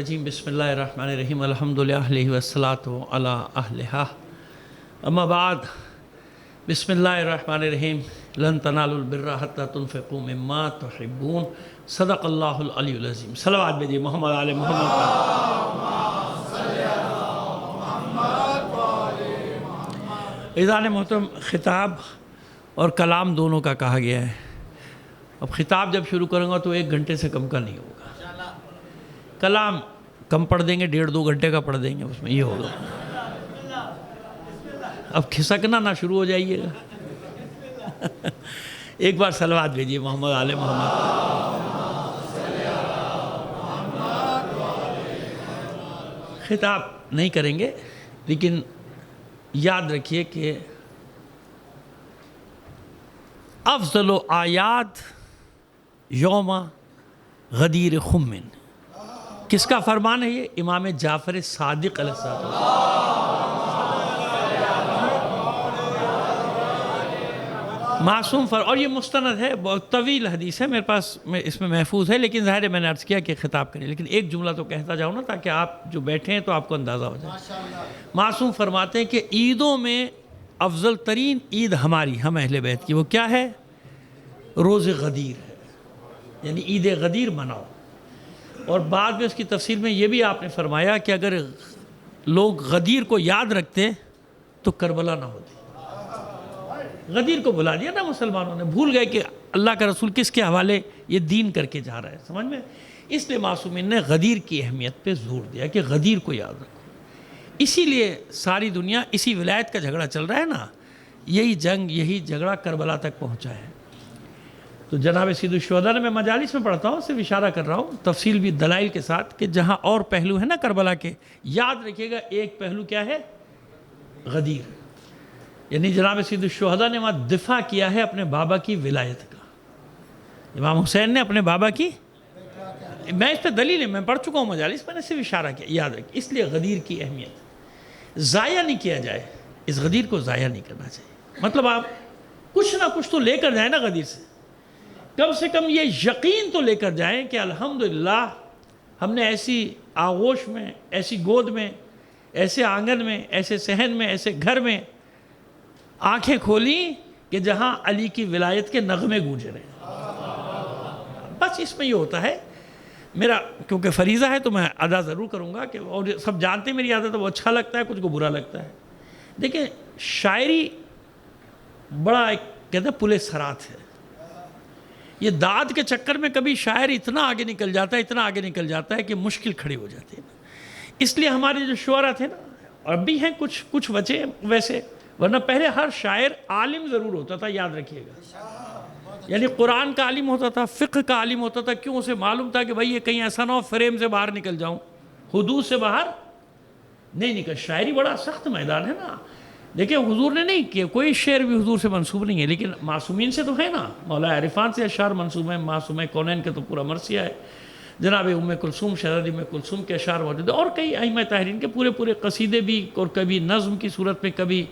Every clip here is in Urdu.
بسم اللہ الرحمن الرحیم الحمدللہ والصلاة علی اہلہا اما بعد بسم اللہ الرحمن الرحیم لن تنالوا البر حتی تنفقوا مما تحبون صدق اللہ العلی العظیم. صلوات بھیجئے محمد آل محمد پر. اذان محترم، خطاب اور کلام دونوں کا کہا گیا ہے. اب خطاب جب شروع کروں گا تو 1 گھنٹے سے کم کا نہیں ہوگا. کلام کم پڑھ دیں گے، 1.5-2 گھنٹے کا پڑھ دیں گے، اس میں یہ ہوگا. اب کھسکنا نہ شروع ہو جائیے گا. ایک بار صلوات بھیجئے محمد آل محمد. خطاب نہیں کریں گے، لیکن یاد رکھیے کہ افضل آیات یوم غدیر خمن، کس کا فرمان ہے؟ یہ امام جعفر صادق علیہ السلام. معصوم اور یہ مستند ہے، بہت طویل حدیث ہے میرے پاس، اس میں محفوظ ہے، لیکن ظاہر ہے میں نے عرض کیا کہ خطاب کریں، لیکن ایک جملہ تو کہتا جاؤں نا تاکہ آپ جو بیٹھے ہیں تو آپ کو اندازہ ہو جائے. معصوم فرماتے ہیں کہ عیدوں میں افضل ترین عید ہماری، ہم اہل بیت کی، وہ کیا ہے؟ روز غدیر ہے، یعنی عید غدیر مناؤ. اور بعد میں اس کی تفسیر میں یہ بھی آپ نے فرمایا کہ اگر لوگ غدیر کو یاد رکھتے تو کربلا نہ ہوتی. غدیر کو بلا دیا نا مسلمانوں نے، بھول گئے کہ اللہ کا رسول کس کے حوالے یہ دین کر کے جا رہا ہے. سمجھ میں؟ اس لیے معصومین نے غدیر کی اہمیت پہ زور دیا کہ غدیر کو یاد رکھو. اسی لیے ساری دنیا اسی ولایت کا جھگڑا چل رہا ہے نا، یہی جنگ، یہی جھگڑا کربلا تک پہنچا ہے. تو جناب سید الشہداء نے، میں مجالس میں پڑھتا ہوں، صرف اشارہ کر رہا ہوں، تفصیل بھی دلائل کے ساتھ، کہ جہاں اور پہلو ہے نا کربلا کے، یاد رکھیے گا ایک پہلو کیا ہے؟ غدیر. یعنی جناب سید الشہداء نے وہاں دفاع کیا ہے اپنے بابا کی ولایت کا. امام حسین نے اپنے بابا کی، میں اس پہ دلیل ہے، میں پڑھ چکا ہوں مجالس، میں نے صرف اشارہ کیا، یاد رکھیں. اس لیے غدیر کی اہمیت ضائع نہیں کیا جائے، اس غدیر کو ضائع نہیں کرنا چاہیے. مطلب آپ کچھ نہ کچھ تو لے کر جائیں نا غدیر سے کم یہ یقین تو لے کر جائیں کہ الحمدللہ ہم نے ایسی آغوش میں، ایسی گود میں، ایسے آنگن میں، ایسے صحن میں، ایسے گھر میں آنکھیں کھولی کہ جہاں علی کی ولایت کے نغمے گونج رہے ہیں. بس اس میں یہ ہوتا ہے. میرا کیونکہ فریضہ ہے تو میں ادا ضرور کروں گا، کہ اور سب جانتے ہیں میری عادت ہے، وہ اچھا لگتا ہے، کچھ کو برا لگتا ہے. دیکھیں شاعری بڑا ایک کہتے ہیں پل صراط ہے. یہ داد کے چکر میں کبھی شاعر اتنا آگے نکل جاتا ہے کہ مشکل کھڑی ہو جاتی ہے. اس لیے ہمارے جو شعراء تھے نا، اور اب بھی ہیں کچھ بچے ویسے، ورنہ پہلے ہر شاعر عالم ضرور ہوتا تھا، یاد رکھیے گا. یعنی قرآن کا عالم ہوتا تھا، فقہ کا عالم ہوتا تھا. کیوں؟ اسے معلوم تھا کہ بھائی یہ کہیں ایسا نہ ہو فریم سے باہر نکل جاؤں، حدود سے باہر نہیں نکل. شاعری بڑا سخت میدان ہے نا. دیکھیں حضور نے نہیں کیا، کوئی شعر بھی حضور سے منسوب نہیں ہے، لیکن معصومین سے تو ہے نا. مولا عرفان سے اشعار منسوب ہیں، معصوم کونین کے تو پورا مرثیہ ہے. جناب ام کلثوم، شہزادی ام کلثوم کے اشعار موجود ہیں، اور کئی ائمہ طاہرین کے پورے قصیدے بھی، اور کبھی نظم کی صورت میں، کبھی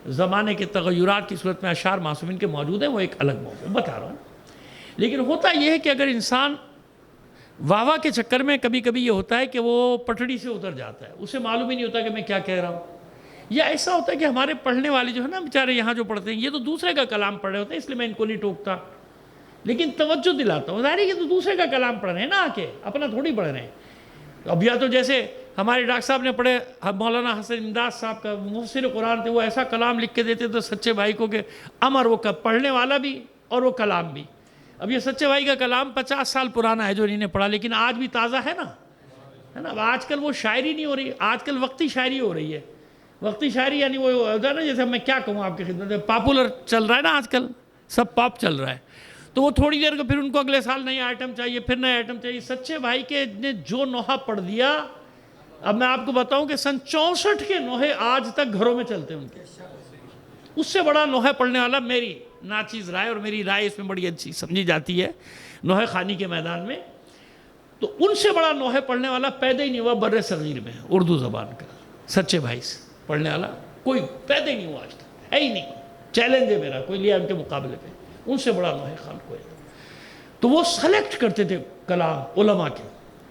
زمانے کے تغیرات کی صورت میں اشعار معصومین کے موجود ہیں. وہ ایک الگ موضوع بتا رہا ہوں. لیکن ہوتا یہ ہے کہ اگر انسان واہ کے چکر میں کبھی یہ ہوتا ہے کہ وہ پٹڑی سے اتر جاتا ہے، اسے معلوم ہی نہیں ہوتا کہ میں کیا کہہ رہا ہوں. یا ایسا ہوتا ہے کہ ہمارے پڑھنے والے جو ہے نا بیچارے یہاں جو پڑھتے ہیں، یہ تو دوسرے کا کلام پڑھ رہے ہوتے ہیں، اس لیے میں ان کو نہیں ٹوکتا، لیکن توجہ دلاتا ہوں. ظاہر ہے کہ تو دوسرے کا کلام پڑھ رہے ہیں نا، آ کے اپنا تھوڑی پڑھ رہے ہیں. اب یا تو جیسے ہمارے ڈاکٹر صاحب نے پڑھے، مولانا حسن امداد صاحب کا مفسر قرآن تھے، وہ ایسا کلام لکھ کے دیتے تھے سچے بھائی کو کہ امر وہ پڑھنے والا بھی اور وہ کلام بھی. اب یہ سچے بھائی کا کلام 50 سال پرانا ہے جو انہوں نے پڑھا، لیکن آج بھی تازہ ہے نا. آج کل وہ شاعری نہیں ہو رہی، آج کل وقتی شاعری ہو رہی ہے. وقتی شاعری یعنی وہ ہوتا ہے نا، جیسے میں کیا کہوں آپ کی خدمت میں، پاپولر چل رہا ہے نا آج کل، سب پاپ چل رہا ہے. تو وہ تھوڑی دیر کو پھر ان کو اگلے سال نئی آئٹم چاہیے، پھر نئے آئٹم چاہیے. سچے بھائی کے نے جو نوحہ پڑھ دیا، اب میں آپ کو بتاؤں کہ سن 64 کے نوحے آج تک گھروں میں چلتے ہیں ان کے. اس سے بڑا نوحہ پڑھنے والا، میری ناچیز رائے، اور میری رائے اس میں بڑی اچھی سمجھی جاتی ہے نوحہ خوانی کے میدان میں، تو ان سے بڑا نوحہ پڑھنے والا پیدا ہی نہیں ہوا بر صغیر میں اردو زبان کا. سچے بھائی سے پڑھنے والا کوئی پیدا ہی نہیں ہوا آج تک، ہے ہی نہیں. چیلنج ہے میرا، کوئی لیا ان کے مقابلے پہ، ان سے بڑا نوحہ خوان کوئی. تو وہ سلیکٹ کرتے تھے کلام علماء کے،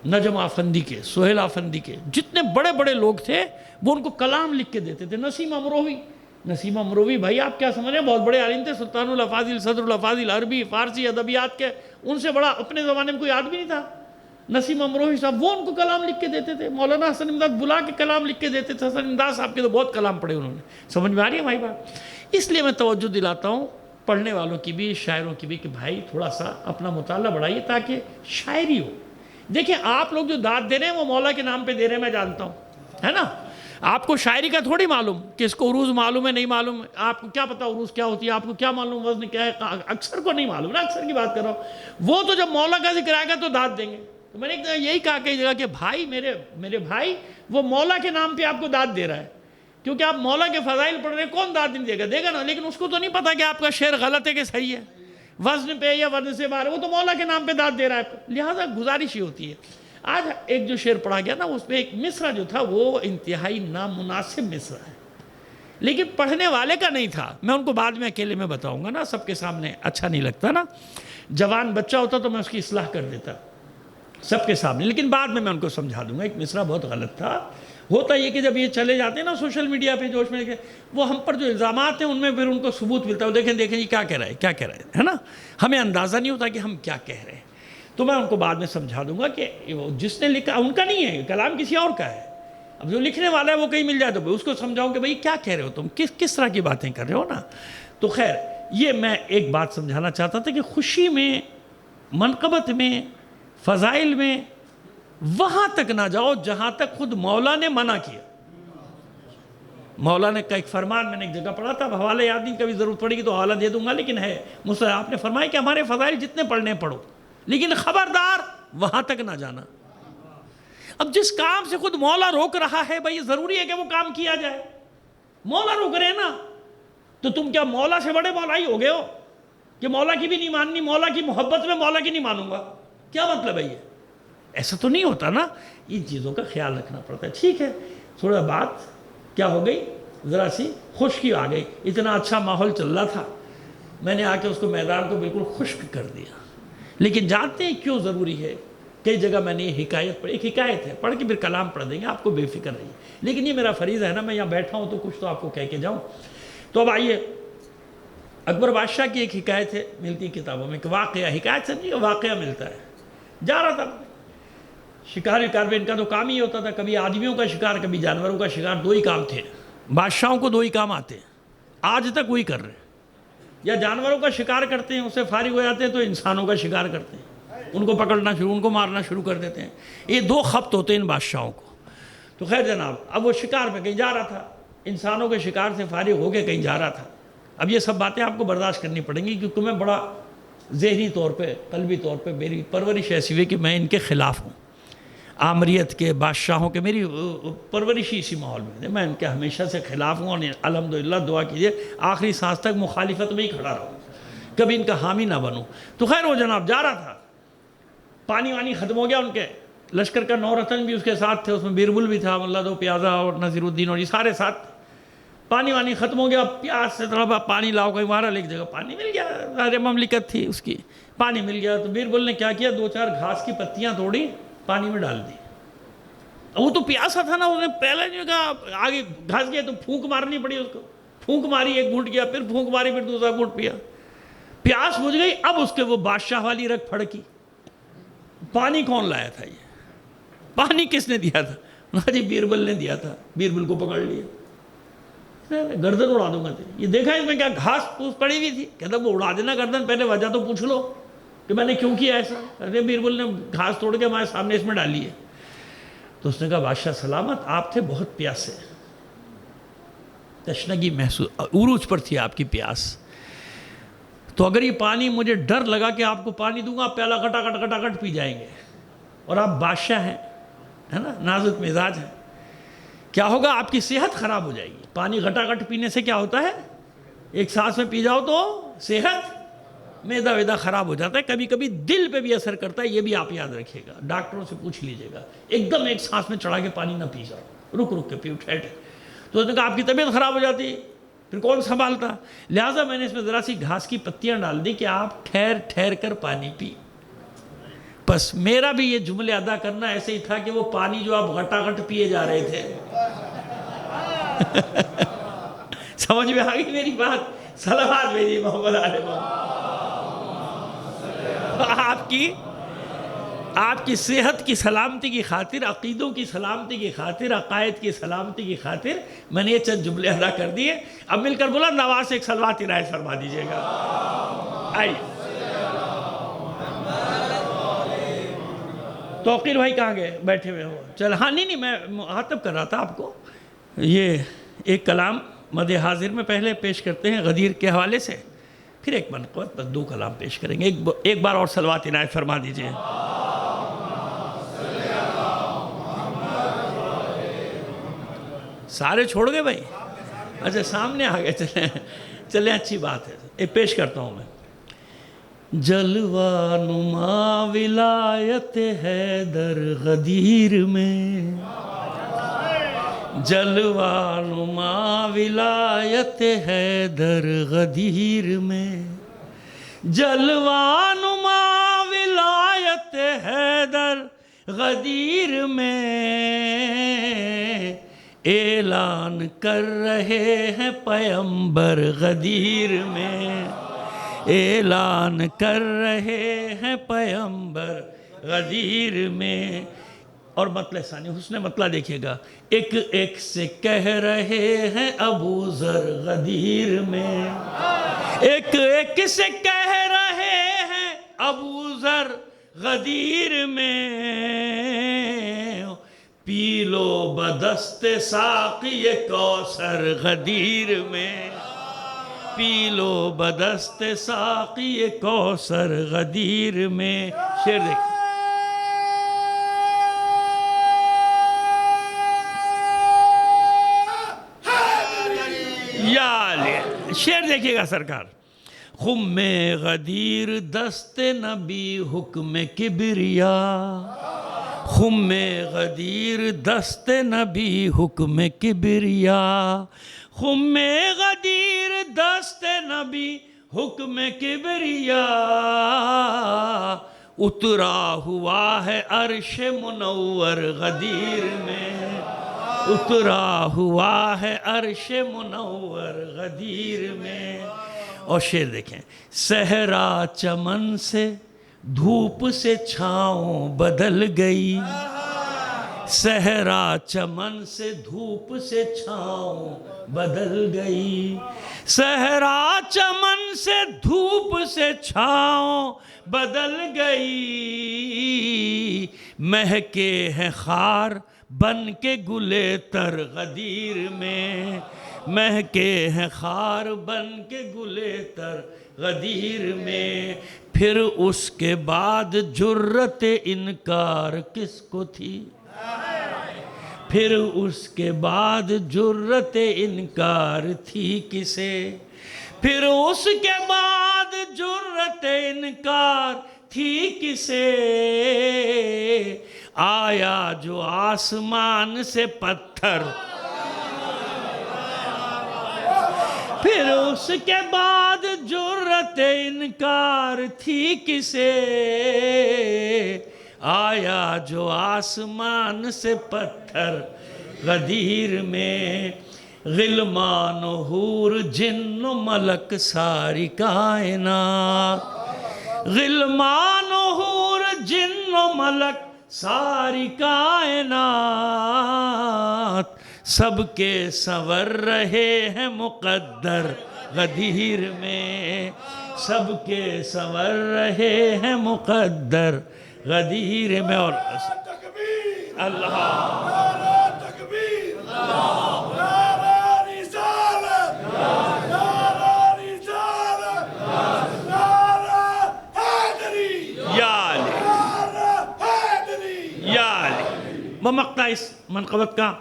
نجم آفندی کے، سہیل آفندی کے، جتنے بڑے بڑے لوگ تھے وہ ان کو کلام لکھ کے دیتے تھے. نسیم امروی، نسیم امروی بھائی آپ کیا سمجھ رہے ہیں، بہت بڑے عالم تھے، سلطان الافاضل، صدر الافاضل، عربی فارسی ادبیات کے، ان سے بڑا اپنے زمانے میں کوئی آدمی نہیں تھا. نسیم امروی صاحب وہ ان کو کلام لکھ کے دیتے تھے. مولانا حسن امداد بلا کے کلام لکھ کے دیتے تھے. حسن امداد صاحب کے تو بہت کلام پڑھے انہوں نے. سمجھ میں آ رہی ہے بھائی بات؟ اس لیے میں توجہ دلاتا ہوں پڑھنے والوں کی بھی، شاعروں کی بھی، کہ بھائی تھوڑا سا اپنا مطالعہ بڑھائیے تاکہ شاعری ہو. دیکھیں آپ لوگ جو داد دے رہے ہیں وہ مولا کے نام پہ دے رہے ہیں، میں جانتا ہوں، ہے نا. آپ کو شاعری کا تھوڑی معلوم کہ اس کو عروض معلوم ہے نہیں معلوم. آپ کو کیا پتا عروض کیا ہوتی ہے، آپ کو کیا معلوم وزن کیا ہے، اکثر کو نہیں معلوم نا. اکثر کی بات کر رہا ہوں. وہ تو جب مولا کا ذکر آئے گا تو داد دیں گے. تو میں نے یہی کہا کئی جگہ کہ بھائی میرے بھائی وہ مولا کے نام پہ آپ کو داد دے رہا ہے، کیونکہ آپ مولا کے فضائل پڑھ رہے ہیں. کون داد نہیں دے گا؟ دے گا نا. لیکن اس کو تو نہیں پتا کہ آپ کا شعر غلط ہے کہ صحیح ہے، وزن پہ یا وزن سے باہر. وہ تو مولا کے نام پہ داد دے رہا ہے. لہٰذا گزارش ہی ہوتی ہے. آج ایک جو شعر پڑھا گیا نا اس پہ ایک مصرع جو تھا وہ انتہائی نامناسب مصرع ہے، لیکن پڑھنے والے کا نہیں تھا. میں ان کو بعد میں اکیلے میں بتاؤں گا نا، سب کے سامنے اچھا نہیں لگتا نا. جوان بچہ ہوتا تو میں اس کی اصلاح کر دیتا سب کے سامنے، لیکن بعد میں ان کو سمجھا دوں گا. ایک مصرع بہت غلط تھا. ہوتا یہ کہ جب یہ چلے جاتے ہیں نا سوشل میڈیا پہ جوش میں، وہ ہم پر جو الزامات ہیں ان میں پھر ان کو ثبوت ملتا ہے. دیکھیں یہ کیا کہہ رہا ہے، کیا کہہ رہا ہے نا. ہمیں اندازہ نہیں ہوتا کہ ہم کیا کہہ رہے ہیں. تو میں ان کو بعد میں سمجھا دوں گا کہ جس نے لکھا ان کا نہیں ہے، کلام کسی اور کا ہے. اب جو لکھنے والا ہے وہ کہیں مل جائے تو اس کو سمجھاؤں کہ بھئی کیا کہہ رہے ہو تم، کس طرح کی باتیں کر رہے ہو نا. تو خیر یہ میں ایک بات سمجھانا چاہتا تھا کہ خوشی میں، منقبت میں، فضائل میں وہاں تک نہ جاؤ جہاں تک خود مولا نے منع کیا. مولا نے کا ایک فرمان میں نے ایک جگہ پڑھا تھا، حوالہ یاد نہیں، کبھی ضرورت پڑے گی تو حوالہ دے دوں گا، لیکن ہے مصطفیٰ آپ نے فرمایا کہ ہمارے فضائل جتنے پڑھنے پڑھو، لیکن خبردار وہاں تک نہ جانا. اب جس کام سے خود مولا روک رہا ہے بھائی ضروری ہے کہ وہ کام کیا جائے. مولا روک رہے ہیں نا، تو تم کیا مولا سے بڑے مولا ہی ہو گئے ہو کہ مولا کی بھی نہیں ماننی، مولا کی محبت میں مولا کی نہیں مانوں گا؟ کیا مطلب ہے یہ؟ ایسا تو نہیں ہوتا نا. ان چیزوں کا خیال رکھنا پڑتا ہے. ٹھیک ہے تھوڑا بات کیا ہو گئی، ذرا سی خشکی آ گئی. اتنا اچھا ماحول چل رہا تھا، میں نے آ کے اس کو میدان کو بالکل خشک کر دیا. لیکن جانتے ہیں کیوں ضروری ہے؟ کئی جگہ میں نے یہ حکایت پڑھی، ایک حکایت ہے، پڑھ کے پھر کلام پڑھ دیں گے، آپ کو بے فکر رہیے. لیکن یہ میرا فریضہ ہے نا، میں یہاں بیٹھا ہوں تو کچھ تو آپ کو کہہ کے جاؤں. تو اب آئیے، اکبر بادشاہ کی ایک حکایت ہے، ملتی کتابوں میں، کہ واقعہ، حکایت سے نہیں واقعہ ملتا ہے. جا رہا تھا شکار میں، ان کا تو کام ہی ہوتا تھا، کبھی آدمیوں کا شکار کبھی جانوروں کا شکار. دو ہی کام تھے بادشاہوں کو، دو ہی کام آتے ہیں، آج تک وہی کر رہے ہیں. یا جانوروں کا شکار کرتے ہیں، اس سے فارغ ہو جاتے ہیں، تو انسانوں کا شکار کرتے ہیں، ان کو پکڑنا شروع، ان کو مارنا شروع کر دیتے ہیں. یہ دو خپت ہوتے ہیں ان بادشاہوں کو. تو خیر جناب، اب وہ شکار پہ کہیں جا رہا تھا، انسانوں کے شکار سے فارغ ہو کے کہیں جا رہا تھا. اب یہ سب باتیں آپ کو برداشت کرنی پڑیں گی، کیونکہ میں بڑا ذہنی طور پہ، قلبی طور پہ میری پرورش ایسی ہوئی کہ میں ان کے خلاف ہوں. آمریت کے، بادشاہوں کے، میری پرورش ہی اسی ماحول میں، میں ان کے ہمیشہ سے خلاف ہوں. اور الحمدللہ دعا کیجئے آخری سانس تک مخالفت میں ہی کھڑا رہوں، کبھی ان کا حامی نہ بنوں. تو خیر وہ جناب جا رہا تھا، پانی وانی ختم ہو گیا. ان کے لشکر کا 9 رتن بھی اس کے ساتھ تھے، اس میں بیربل بھی تھا، ملا دو پیازا اور نذیر الدین، اور یہ سارے ساتھ. پانی وانی ختم ہو گیا، پیاس سے تھوڑا پانی لاؤ، کہیں مارا، ایک جگہ پانی مل گیا، ظاہر مملکت تھی اس کی، پانی مل گیا. تو بیربل نے کیا کیا، 2-4 گھاس کی پتیاں توڑی، پانی میں ڈال دی. وہ تو پیاسا تھا نا، اس نے پہلے جو کہا آگے گھاس گیا تو پھونک مارنی پڑی اس کو. پھونک ماری، ایک گھونٹ کیا، پھر پھونک ماری، پھر دوسرا گھونٹ پیا. پیاس بجھ گئی. اب اس کے وہ بادشاہ والی رگ پھڑکی، پانی کون لایا تھا، یہ پانی کس نے دیا تھا؟ جی بیربل نے دیا تھا. بیربل کو پکڑ لیا، گردن اڑا دوں گا تیری. یہ دیکھا اس میں کیا گھاس پھوس پڑی ہوئی تھی، کہتا وہ اڑا دینا گردن، پہلے وجہ تو پوچھ لو کہ میں نے کیوں کیا ایسا. ارے بیربل نے گھاس توڑ کے ہمارے سامنے اس میں ڈالی ہے. تو اس نے کہا بادشاہ سلامت، آپ تھے بہت پیاسے، تشنگی محسوس، عروج پر تھی آپ کی پیاس. تو اگر یہ پانی، مجھے ڈر لگا کہ آپ کو پانی دوں گا آپ پیالہ کٹ پی جائیں گے، اور آپ بادشاہ ہیں، ہے نا، نازک مزاج ہیں، کیا ہوگا، آپ کی صحت خراب ہو جائے گی. پانی گھٹ پینے سے کیا ہوتا ہے، ایک سانس میں پی جاؤ تو صحت، معدہ ویدہ خراب ہو جاتا ہے. کبھی کبھی دل پہ بھی اثر کرتا ہے، یہ بھی آپ یاد رکھیے گا، ڈاکٹروں سے پوچھ لیجئے گا. ایک دم ایک سانس میں چڑھا کے پانی نہ پی جاؤ، رک کے پیو، ٹھہر. تو اس نے کہا آپ کی طبیعت خراب ہو جاتی، پھر کون سنبھالتا. لہٰذا میں نے اس میں ذرا سی گھاس کی پتیاں ڈال دی کہ آپ ٹھہر کر پانی پی. بس میرا بھی یہ جملے ادا کرنا ایسے ہی تھا کہ وہ پانی جو آپ غٹا غٹ پیے جا رہے تھے سمجھ میں آگئی میری بات؟ صلوات بھیجیے محمد آل محمد۔ آپ کی صحت کی سلامتی کی خاطر، عقیدوں کی سلامتی کی خاطر، عقائد کی سلامتی کی خاطر میں نے یہ چند جملے ادا کر دیے۔ اب مل کر بلند آواز سے ایک صلوات عنایت فرما دیجئے گا۔ آئیے توقیر بھائی کہاں گئے؟ بیٹھے ہوئے ہو؟ چل ہاں نہیں میں مخاطب کر رہا تھا آپ کو۔ یہ ایک کلام مد حاضر میں پہلے پیش کرتے ہیں غدیر کے حوالے سے، پھر ایک منقبت، بس 2 کلام پیش کریں گے۔ ایک بار اور صلوات عنایت فرما دیجئے۔ سارے چھوڑ گئے بھائی؟ اچھا سامنے آگئے، چلیں اچھی بات ہے۔ ایک پیش کرتا ہوں میں۔ جلوہ نما ولایت حیدر غدیر میں، جلوہ نما ولایت حیدر غدیر میں، جلوہ نما ولایت حیدر غدیر میں، اعلان کر رہے ہیں پیمبر غدیر میں، اعلان کر رہے ہیں پیمبر غدیر میں۔ اور مطلع ثانی، حسن مطلع دیکھیے گا۔ ایک ایک سے کہہ رہے ہیں ابو ذر غدیر میں، ایک ایک سے کہہ رہے ہیں ابو ذر غدیر میں، پی لو بدست ساقی کوثر غدیر میں، پی لو بدست ساقی کوثر غدیر میں۔ شعر دیکھ، شعر دیکھیے گا سرکار۔ خم غدیر دست نبی حکم کبریا، خم غدیر دست نبی حکم کبریا، خم غدیر دست نبی حکم کبریا، اترا ہوا ہے عرش منور غدیر میں، اترا ہوا ہے عرش منور غدیر میں۔ اور شعر دیکھیں، صحرا چمن سے دھوپ سے چھاؤں بدل گئی، صحرا چمن سے دھوپ سے چھاؤں بدل گئی، صحرا چمن سے دھوپ سے چھاؤں بدل گئی، مہکے ہیں خار بن کے گلے تر غدیر میں، مہکے ہیں خار بن کے گلے تر غدیر میں۔ پھر اس کے بعد جرت انکار کس کو تھی، پھر اس کے بعد جرت انکار تھی کسے، پھر اس کے بعد جرت انکار تھی کسے، آیا جو آسمان سے پتھر، پھر اس کے بعد جرت انکار تھی کسے، آیا جو آسمان سے پتھر غدیر میں۔ غلمان و حور جن و ملک ساری کائنات، غلمان و حور جن و ملک ساری کائنات، سب کے سنور رہے ہیں مقدر غدیر میں، سب کے سنور رہے ہیں مقدر غدیر میں۔ اور اللہ مقطع اس منقبت کا،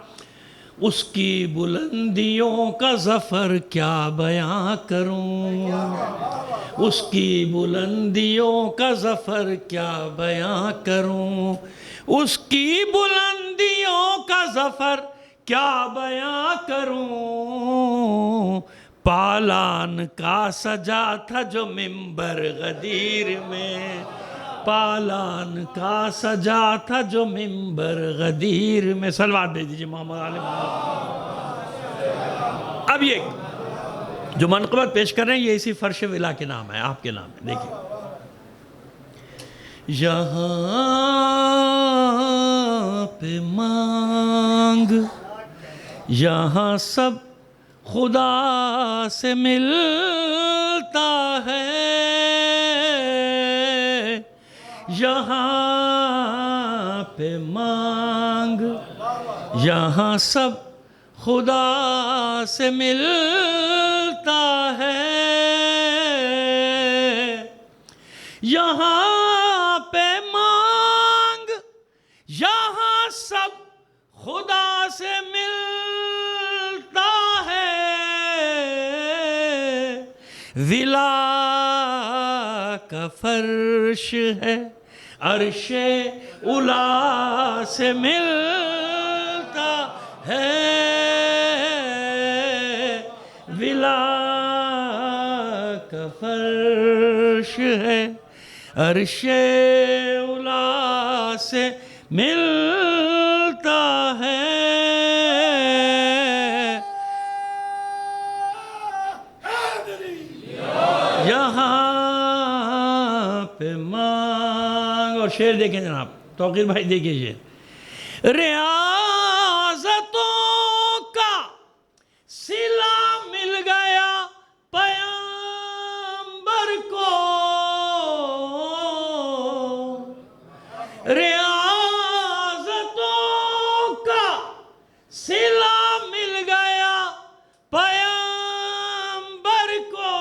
اس کی بلندیوں کا ظفر کیا بیاں کروں، اس کی بلندیوں کا ظفر کیا بیاں کروں، اس کی بلندیوں کا ظفر کیا بیاں کروں، پالان کا سجا تھا جو منبر غدیر میں، پالان کا سجا تھا جو منبر غدیر میں. صلوات دے دیجئے محمد علی محمد. اب یہ جو منقبت پیش کر رہے ہیں یہ اسی فرش ولا کے نام ہے, آپ کے نام ہے. دیکھیں یہاں پہ مانگ یہاں سب خدا سے ملتا ہے, یہاں پہ مانگ یہاں سب خدا سے ملتا ہے, یہاں پہ مانگ یہاں سب خدا سے ملتا ہے, ولا کا فرش ہے عرش اولا سے ملتا ہے, ولا کا فرش ہے عرش اولا سے ملتا ہے, یہاں پہ مانگ. اور شعر دیکھیں جناب توقیر بھائی, دیکھیں شعر. ریاضتوں کا صلہ مل گیا پیغمبر کو, ریاضتوں کا صلہ مل گیا پیغمبر کو,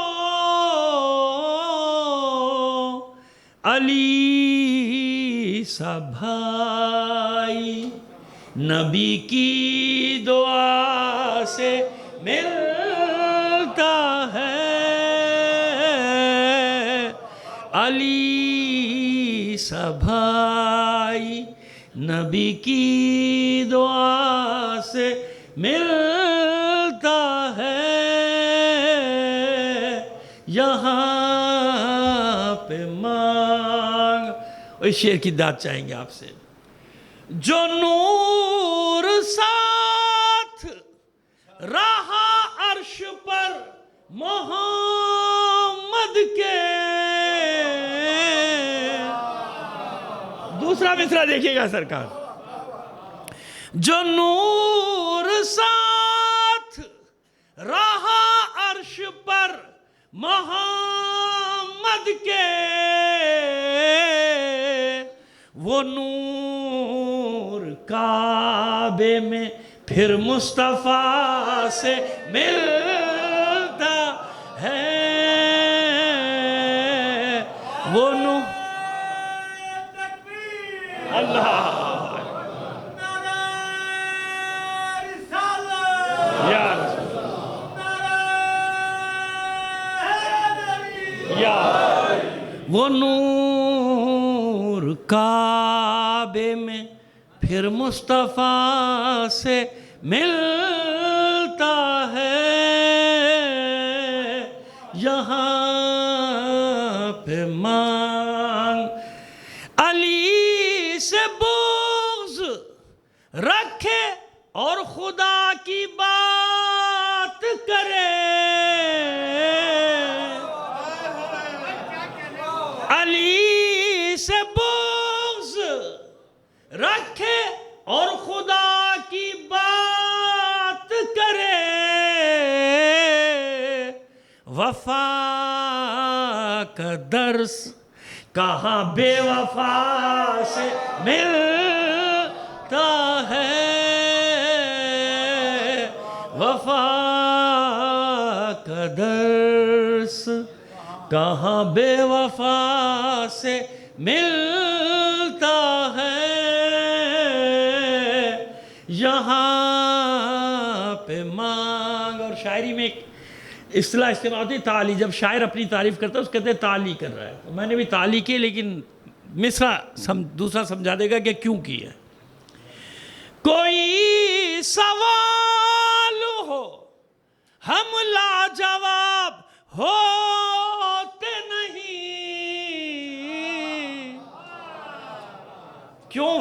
علی سا بھائی نبی کی دعا سے ملتا ہے, علی سا بھائی نبی کی دعا سے ملتا ہے, یہاں پہ مانگ. اس شعر کی داد چاہیں گے آپ سے. جو نور ساتھ رہا عرش پر محمد کے, دوسرا مصرع دیکھیے گا سرکار. جو نور ساتھ رہا عرش پر محمد کے, وہ نور کعبے میں پھر مصطفیٰ سے ملتا ہے, وہ نور. اللہ یا وہ نور کعبے میں پھر مصطفیٰ سے ملتا ہے, یہاں پہ مانگ. علی سے بغض رکھے اور خدا کی بات کرے, علی سے بغض رکھے اور خدا کی بات کرے, وفا کا درس کہاں بے وفا سے ملتا ہے, وفا کا درس کہاں بے وفا سے ملتا ہے, یہاں پہ مانگ. اور شاعری میں ایک اصطلاح استعمال ہوتی ہے تعالی. جب شاعر اپنی تعریف کرتا ہے اس کہتے ہیں تعالی کر رہا ہے. تو میں نے بھی تعالی کی, لیکن مصرع دوسرا سمجھا دے گا کہ کیوں کی ہے. کوئی سوال ہو ہم لاجواب ہوتے نہیں,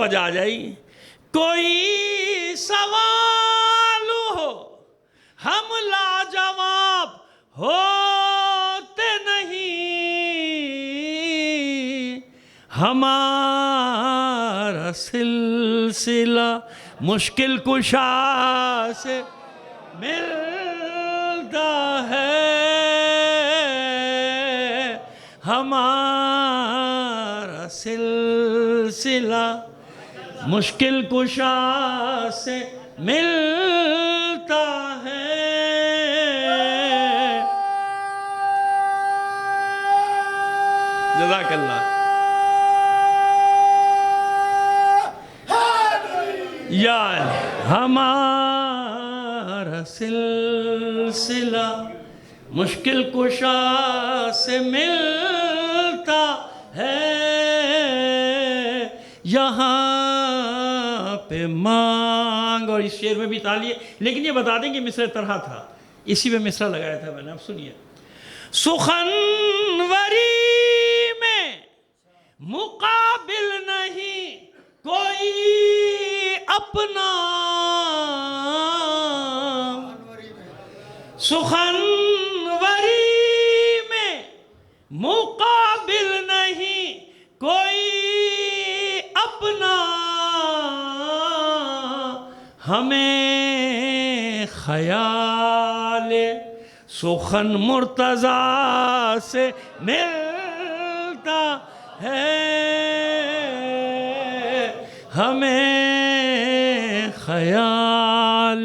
بجا جائی. کوئی سوال ہو ہم لاجواب ہوتے نہیں. ہمارا سلسلہ مشکل کشا سے ملتا ہے. ہمارا سلسلہ مشکل کشا سے ملتا ہے. جزاک اللہ. یا ہمارا سلسلہ مشکل کشا سے ملتا ہے. یہاں پہ مانگ. اور اس شعر میں بھی تالی ہے، لیکن یہ بتا دیں کہ مصرع طرح تھا، اسی میں مصرع لگایا تھا میں نے. اب سنیے. سخنوری میں مقابل نہیں کوئی اپنا. سخنوری میں مقابل نہیں کوئی اپنا. ہمیں خیال سخن مرتضیٰ سے ملتا ہے. ہمیں خیال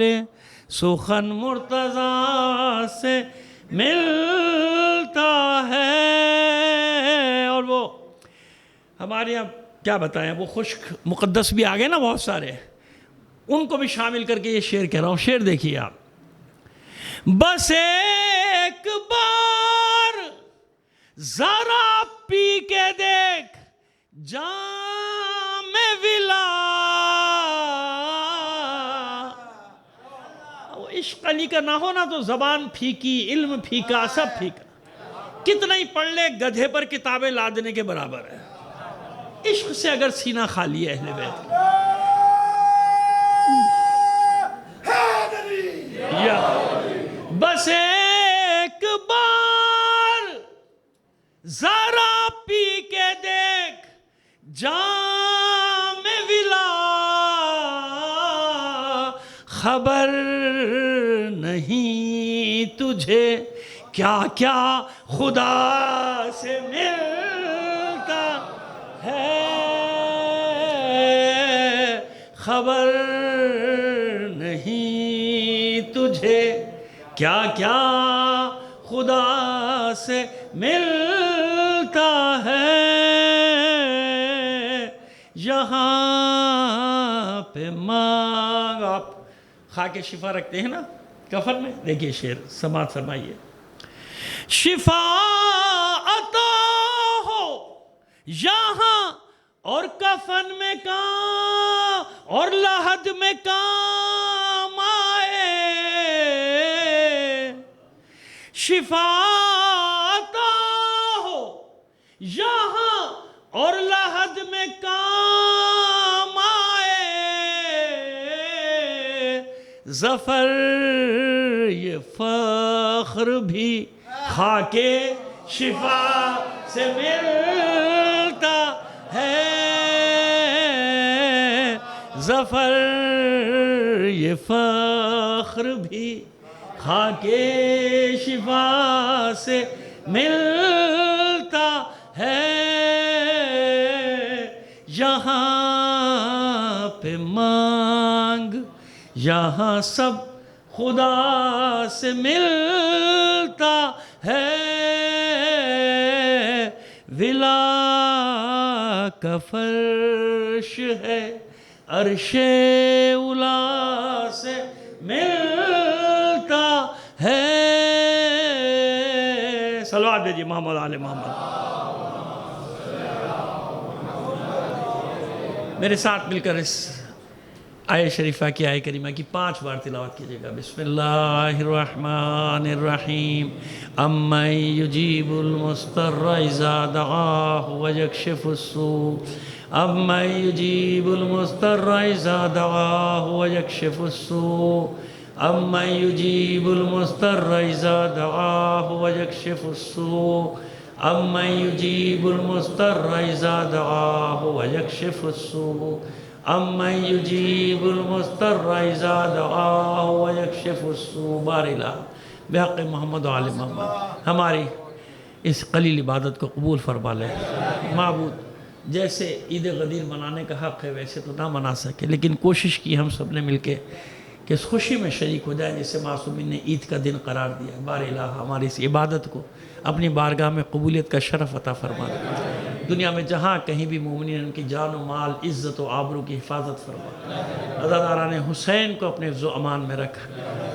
سخن مرتضیٰ سے ملتا ہے. اور وہ ہمارے یہاں کیا بتائیں، وہ خشک مقدس بھی آ گئے نا بہت سارے، ان کو بھی شامل کر کے یہ شعر کہہ رہا ہوں. شعر دیکھیے آپ. بس ایک بار ذرا پی کے دیکھ جام ولا. عشق علی کا نہ ہونا تو زبان پھیکی، علم پھیکا، سب پھیکا. کتنا ہی پڑھ لے گدھے پر کتابیں لادنے کے برابر ہے. عشق سے اگر سینہ خالی ہے اہل بیت یا بس ایک بار ذرا پی کے دیکھ جام ولا. خبر نہیں تجھے کیا کیا خدا سے ملتا ہے. خبر نہیں تجھے کیا کیا خدا سے ملتا ہے. یہاں پہ مانگ. آپ خاک شفا رکھتے ہیں نا کفن میں، دیکھیے شعر سماعت فرمائیے. شفا عطا ہو یہاں اور کفن میں کام اور لحد میں کام آئے. شفا عطا ہو یہاں اور لحد میں کام آئے. ظفر یہ فخر بھی خاک شفا سے ملتا ہے. ظفر یہ فخر بھی خاک شفا سے ملتا ہے. یہاں پہ مانگ یہاں سب خدا سے ملتا ہے. ولا کا فرش ہے عرش اولا سے ملتا ہے. صلوات دیجیے محمد آل محمد. میرے ساتھ مل کر اس آیہ شریفہ کی آیہ کریمہ کی 5 بار تلاوت کیجئے گا. بسم اللہ الرحمن الرحیم. امن یجیب المضطر اذا دعاہ ویکشف السوء أَمَّن يُجِيبُ الْمُضْطَرَّ إِذَا دَعَاهُ وَيَكْشِفُ السُّوءَ أَمَّن يُجِيبُ الْمُضْطَرَّ إِذَا دَعَاهُ وَيَكْشِفُ السُّوءَ أَمَّن يُجِيبُ الْمُضْطَرَّ إِذَا دَعَاهُ وَيَكْشِفُ السُّوءَ أَمَّن يُجِيبُ الْمُضْطَرَّ إِذَا دَعَاهُ وَيَكْشِفُ السُّوءَ بارلا بحق محمد و آل محمد ہماری اس قلیل عبادت کو قبول فرما لے معبود جیسے عید غدیر منانے کا حق ہے ویسے تو نہ منا سکے لیکن کوشش کی ہم سب نے مل کے کہ اس خوشی میں شریک ہو جائیں جسے معصومین نے عید کا دن قرار دیا بار الہ ہماری اس عبادت کو اپنی بارگاہ میں قبولیت کا شرف عطا فرما دنیا میں جہاں کہیں بھی مومنین ان کی جان و مال عزت و آبرو کی حفاظت فرما عزاداران حسین کو اپنے حفظ و امان میں رکھ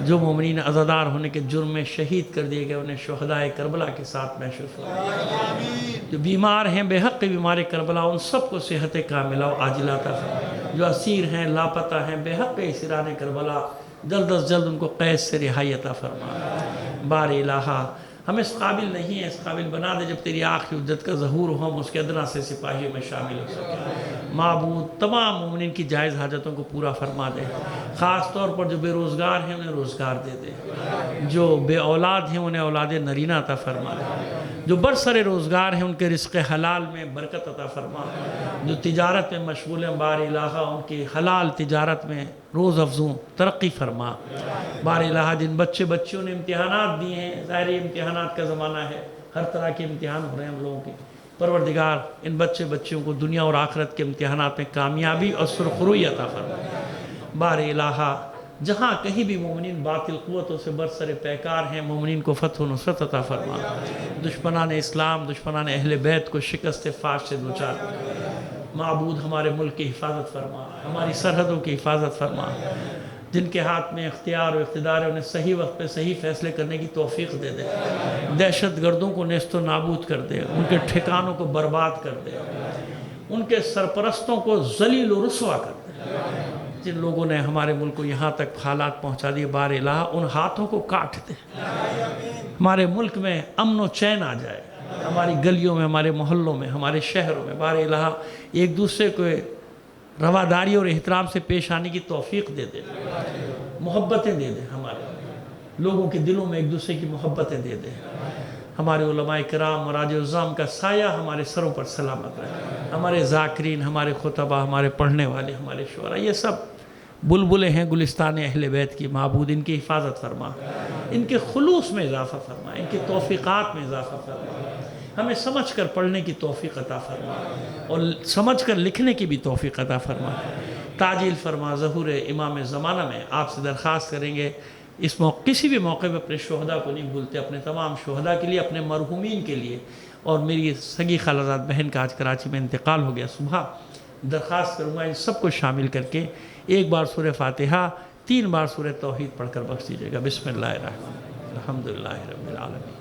جو مومنین عزادار ہونے کے جرم میں شہید کر دیے گئے انہیں شہدائے کربلا کے ساتھ محشور فرما جو بیمار ہیں بے حق بیمار کربلا ان سب کو صحت کاملہ و عاجلہ عطا فرما جو اسیر ہیں لاپتہ ہیں بے حق اسیران کربلا جلد از جلد ان کو قید سے رہائی عطا فرما بار الہ ہم اس قابل نہیں ہیں اس قابل بنا دے جب تیری آخری حجت کا ظہور ہو ہم اس کے ادنا سے سپاہیوں میں شامل ہو سکیں معبود تمام مومنین کی جائز حاجتوں کو پورا فرما دے خاص طور پر جو بے روزگار ہیں انہیں روزگار دے دے جو بے اولاد ہیں انہیں اولاد نرینہ عطا فرما دے جو برسر روزگار ہیں ان کے رزق حلال میں برکت عطا فرما جو تجارت میں مشغول ہیں بار الہ ان کی حلال تجارت میں روز افزوں ترقی فرما بار الہ جن بچیوں نے امتحانات دیے ہیں ظاہر امتحانات کا زمانہ ہے ہر طرح کے امتحان ہو رہے ہیں ہم لوگوں کے پروردگار ان بچیوں کو دنیا اور آخرت کے امتحانات میں کامیابی اور سرخروئی عطا فرما بار الہ جہاں کہیں بھی مومنین باطل قوتوں سے برسر پیکار ہیں مومنین کو فتح و نصرت عطا فرما دشمنان اسلام دشمنان اہل بیت کو شکست فاش سے دوچار معبود ہمارے ملک کی حفاظت فرما ہماری سرحدوں کی حفاظت فرما جن کے ہاتھ میں اختیار و اقتدار ہے انہیں صحیح وقت پہ صحیح فیصلے کرنے کی توفیق دے دے دہشت گردوں کو نیست و نابود کر دے ان کے ٹھکانوں کو برباد کر دے ان کے سرپرستوں کو ذلیل و رسوا کر دے جن لوگوں نے ہمارے ملک کو یہاں تک حالات پہنچا دیے بار الہ ان ہاتھوں کو کاٹ دے ہمارے ملک میں امن و چین آ جائے ہماری گلیوں میں ہمارے محلوں میں ہمارے شہروں میں بار الہ ایک دوسرے کو رواداری اور احترام سے پیش آنے کی توفیق دے دے محبتیں دے دے ہمارے لوگوں کے دلوں میں ایک دوسرے کی محبتیں دے دے ہمارے علماء کرام مراجع عظام کا سایہ ہمارے سروں پر سلامت رہے ہمارے ذاکرین ہمارے خطبہ ہمارے پڑھنے والے ہمارے شعراء یہ سب بلبلیں ہیں گلستان اہل بیت کی معبود ان کی حفاظت فرما ان کے خلوص میں اضافہ فرما ان کی توفیقات میں اضافہ فرما ہمیں سمجھ کر پڑھنے کی توفیق عطا فرما اور سمجھ کر لکھنے کی بھی توفیق عطا فرما تعجیل فرما ظہور امام زمانہ میں آپ سے درخواست کریں گے اس موقع کسی بھی موقع پہ اپنے شہداء کو نہیں بھولتے اپنے تمام شہداء کے لیے اپنے مرحومین کے لیے اور میری سگی خالزاد بہن کا آج کراچی میں انتقال ہو گیا صبح درخواست کروں گا ان سب کو شامل کر کے ایک بار سورہ فاتحہ 3 بار سورہ توحید پڑھ کر بخش دیجیے گا بسم اللہ الرحمن الرحیم الحمدللہ رب العالمین